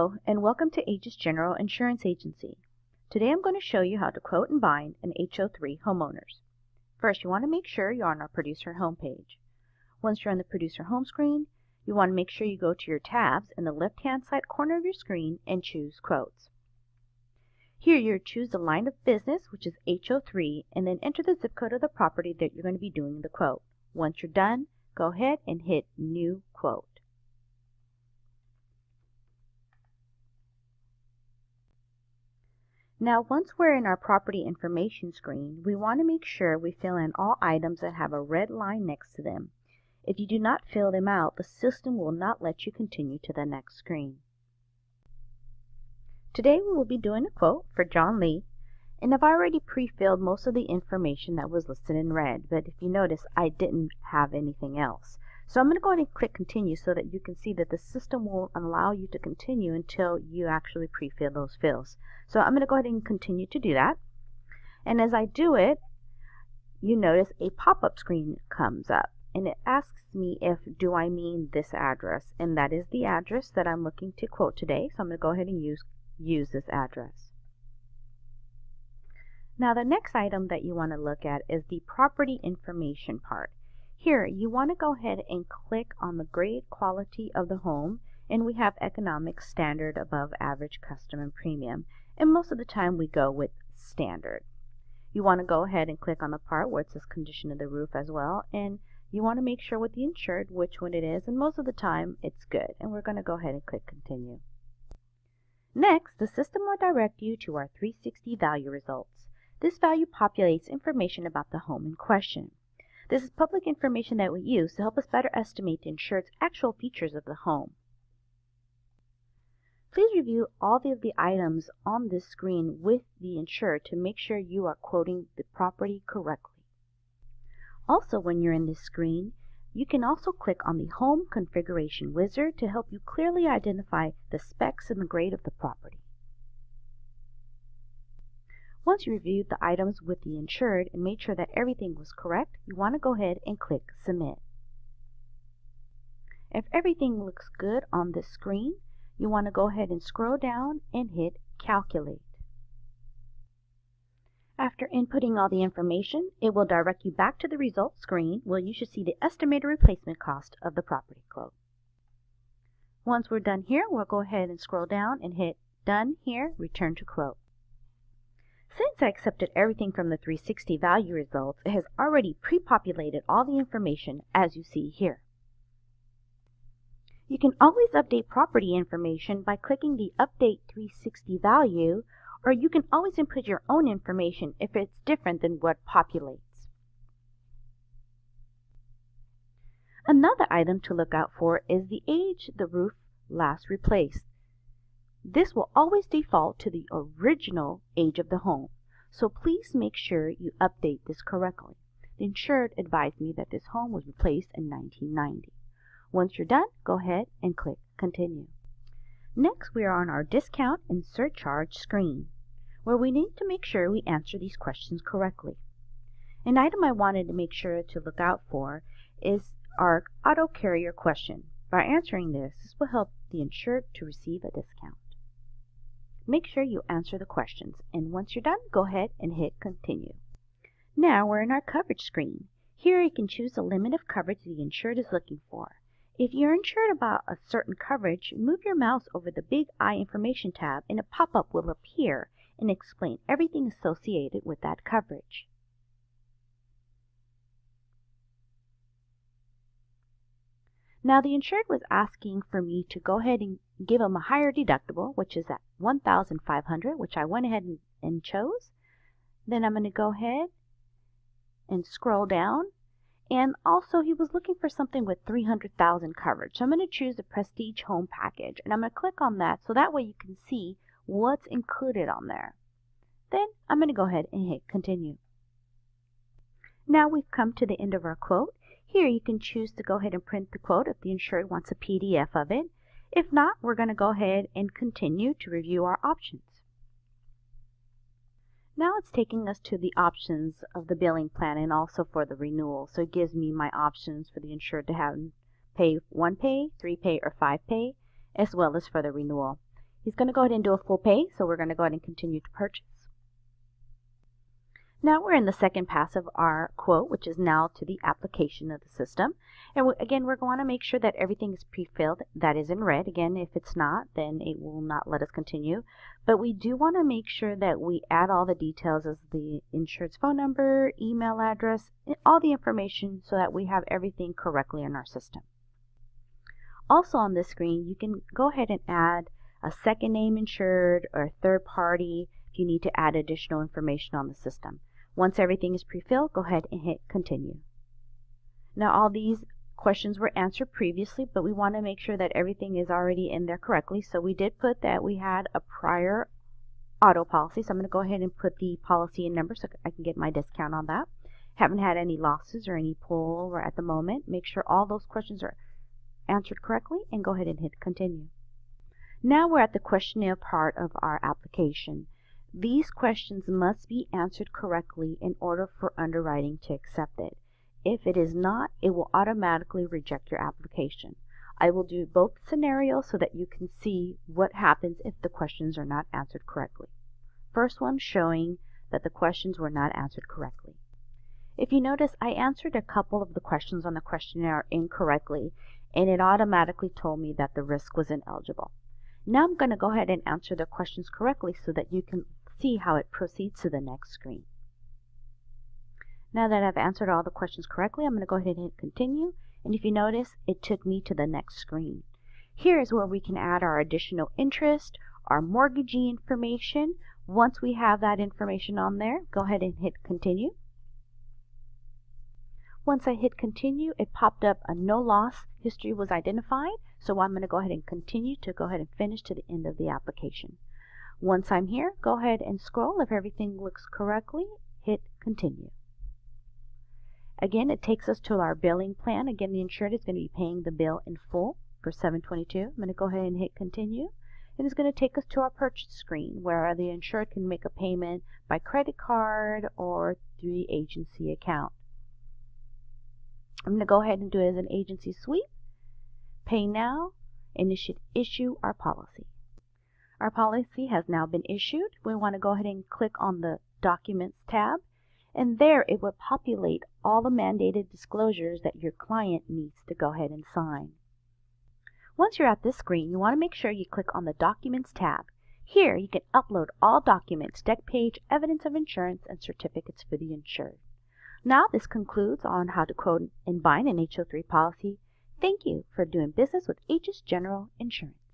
Hello, and welcome to Aegis General Insurance Agency. Today I'm going to show you how to quote and bind an HO3 homeowners. First, you want to make sure you're on our producer homepage. Once you're on the producer home screen, you want to make sure you go to your tabs in the left-hand side corner of your screen and choose Quotes. Here you choose the line of business, which is HO3, and then enter the zip code of the property that you're going to be doing the quote. Once you're done, go ahead and hit New Quote. Now, once we're in our property information screen, we want to make sure we fill in all items that have a red line next to them. If you do not fill them out, the system will not let you continue to the next screen. Today we will be doing a quote for John Lee, and I've already pre-filled most of the information that was listed in red, but if you notice, I didn't have anything else. So I'm going to go ahead and click continue so that you can see that the system will allow you to continue until you actually pre-fill those fields. So I'm going to go ahead and continue to do that. And as I do it, you notice a pop-up screen comes up and it asks me if do I mean this address, and that is the address that I'm looking to quote today. So I'm going to go ahead and use this address. Now the next item that you want to look at is the property information part. Here, you want to go ahead and click on the grade quality of the home, and we have economic, standard, above average, custom, and premium. And most of the time we go with standard. You want to go ahead and click on the part where it says condition of the roof as well, and you want to make sure with the insured which one it is, and most of the time it's good. And we're going to go ahead and click continue. Next, the system will direct you to our 360 value results. This value populates information about the home in question. This is public information that we use to help us better estimate the insured's actual features of the home. Please review all of the items on this screen with the insured to make sure you are quoting the property correctly. Also, when you're in this screen, you can also click on the Home Configuration Wizard to help you clearly identify the specs and the grade of the property. Once you reviewed the items with the insured and made sure that everything was correct, you want to go ahead and click Submit. If everything looks good on this screen, you want to go ahead and scroll down and hit Calculate. After inputting all the information, it will direct you back to the results screen where you should see the estimated replacement cost of the property quote. Once we're done here, we'll go ahead and scroll down and hit Done here, Return to Quote. Since I accepted everything from the 360 value results, it has already pre-populated all the information as you see here. You can always update property information by clicking the Update 360 value, or you can always input your own information if it's different than what populates. Another item to look out for is the age the roof last replaced. This will always default to the original age of the home, so please make sure you update this correctly. The insured advised me that this home was replaced in 1990. Once you're done, go ahead and click Continue. Next, we are on our Discount and Surcharge screen, where we need to make sure we answer these questions correctly. An item I wanted to make sure to look out for is our auto carrier question. By answering this will help the insured to receive a discount. Make sure you answer the questions, and once you're done, go ahead and hit Continue. Now we're in our coverage screen. Here you can choose the limit of coverage the insured is looking for. If you're unsure about a certain coverage, move your mouse over the Big I Information tab and a pop-up will appear and explain everything associated with that coverage. Now the insured was asking for me to go ahead and give them a higher deductible, which is at $1,500, which I went ahead and chose. Then I'm going to go ahead and scroll down. And also he was looking for something with $300,000 coverage. So I'm going to choose the Prestige Home Package, and I'm going to click on that so that way you can see what's included on there. Then I'm going to go ahead and hit Continue. Now we've come to the end of our quote. Here you can choose to go ahead and print the quote if the insured wants a PDF of it. If not, we're going to go ahead and continue to review our options. Now it's taking us to the options of the billing plan and also for the renewal. So it gives me my options for the insured to have pay 1 pay, 3 pay, or 5 pay, as well as for the renewal. He's going to go ahead and do a full pay, so we're going to go ahead and continue to purchase. Now we're in the second pass of our quote, which is now to the application of the system. And again, we're going to make sure that everything is pre-filled. That is in red. Again, if it's not, then it will not let us continue. But we do want to make sure that we add all the details as the insured's phone number, email address, all the information so that we have everything correctly in our system. Also on this screen, you can go ahead and add a second name insured or a third party if you need to add additional information on the system. Once everything is pre-filled, go ahead and hit continue. Now all these questions were answered previously, but we want to make sure that everything is already in there correctly. So we did put that we had a prior auto policy. So I'm going to go ahead and put the policy and number so I can get my discount on that. Haven't had any losses or any pull or at the moment. Make sure all those questions are answered correctly and go ahead and hit continue. Now we're at the questionnaire part of our application. These questions must be answered correctly in order for underwriting to accept it. If it is not, it will automatically reject your application. I will do both scenarios so that you can see what happens if the questions are not answered correctly. First one showing that the questions were not answered correctly. If you notice, I answered a couple of the questions on the questionnaire incorrectly, and it automatically told me that the risk was ineligible. Now I'm going to go ahead and answer the questions correctly so that you can see how it proceeds to the next screen. Now that I've answered all the questions correctly, I'm going to go ahead and hit continue, and if you notice, it took me to the next screen. Here is where we can add our additional interest, our mortgagee information. Once we have that information on there, go ahead and hit continue. Once I hit continue, it popped up a no loss history was identified, so I'm going to go ahead and continue to go ahead and finish to the end of the application. Once I'm here, go ahead and scroll. If everything looks correctly, hit continue. Again, it takes us to our billing plan. Again, the insured is going to be paying the bill in full for $722. I'm going to go ahead and hit continue. And it's going to take us to our purchase screen where the insured can make a payment by credit card or through the agency account. I'm going to go ahead and do it as an agency sweep, pay now, and it should issue our policy. Our policy has now been issued. We want to go ahead and click on the Documents tab, and there it will populate all the mandated disclosures that your client needs to go ahead and sign. Once you're at this screen, you want to make sure you click on the Documents tab. Here you can upload all documents, deck page, evidence of insurance, and certificates for the insured. Now this concludes on how to quote and bind an HO3 policy. Thank you for doing business with Aegis General Insurance.